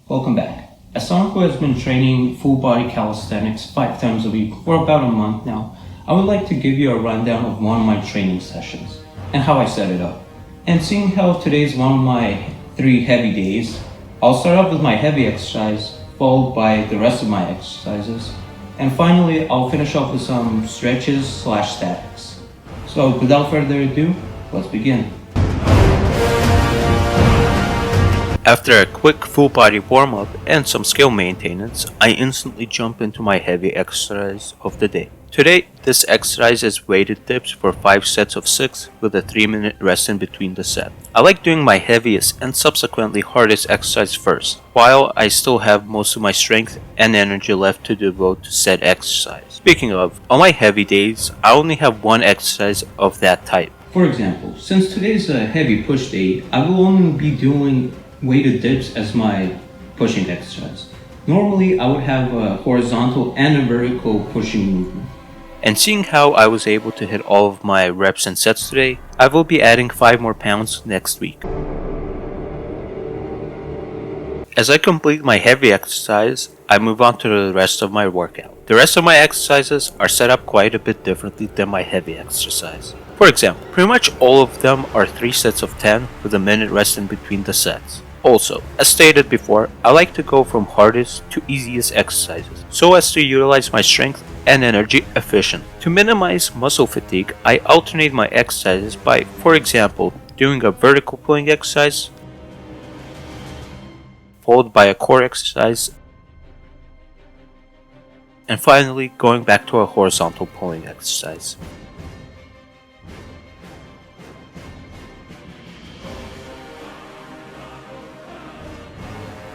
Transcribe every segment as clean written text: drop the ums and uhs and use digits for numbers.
Welcome back. As someone who has been training full body calisthenics 5 times a week for about a month now, I would like to give you a rundown of one of my training sessions and how I set it up. And seeing how today is one of my 3 heavy days, I'll start off with my heavy exercise, followed by the rest of my exercises, and finally I'll finish off with some stretches/statics. So without further ado, let's begin. After a quick full body warm-up and some skill maintenance, I instantly jump into my heavy exercise of the day. Today, this exercise is weighted dips for 5 sets of 6 with a 3-minute rest in between the set. I like doing my heaviest and subsequently hardest exercise first, while I still have most of my strength and energy left to devote to said exercise. Speaking of, on my heavy days, I only have one exercise of that type. For example, since today's a heavy push day, I will only be doing weighted dips as my pushing exercise. Normally, I would have a horizontal and a vertical pushing movement. And seeing how I was able to hit all of my reps and sets today, I will be adding 5 more pounds next week. As I complete my heavy exercise, I move on to the rest of my workout. The rest of my exercises are set up quite a bit differently than my heavy exercise. For example, pretty much all of them are 3 sets of 10 with a minute rest in between the sets. Also, as stated before, I like to go from hardest to easiest exercises so as to utilize my strength and energy efficiently. To minimize muscle fatigue, I alternate my exercises by, for example, doing a vertical pulling exercise followed by a core exercise, and finally going back to a horizontal pulling exercise.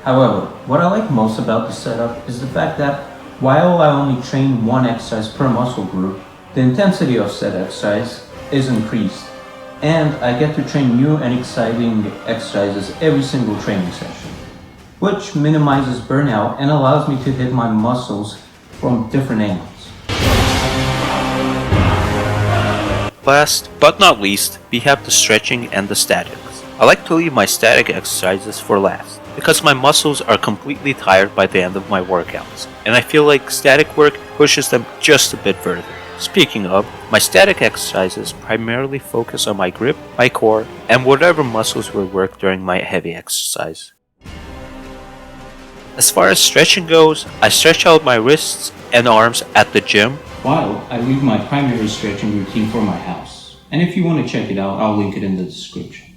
However, what I like most about the setup is the fact that while I only train one exercise per muscle group, the intensity of said exercise is increased, and I get to train new and exciting exercises every single training session, which minimizes burnout and allows me to hit my muscles from different angles. Last but not least, we have the stretching and the statics. I like to leave my static exercises for last, because my muscles are completely tired by the end of my workouts, and I feel like static work pushes them just a bit further. Speaking of, my static exercises primarily focus on my grip, my core, and whatever muscles will work during my heavy exercise. As far as stretching goes, I stretch out my wrists and arms at the gym, while I leave my primary stretching routine for my house. And if you want to check it out, I'll link it in the description.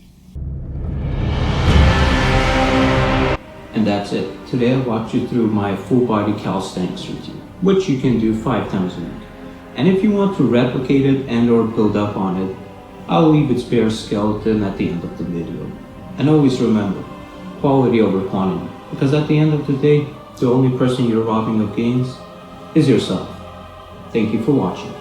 And that's it. Today I walked you through my full body calisthenics routine, which you can do 5 times a week. And if you want to replicate it and or build up on it, I'll leave its bare skeleton at the end of the video. And always remember, quality over quantity, because at the end of the day, the only person you're robbing of gains is yourself. Thank you for watching.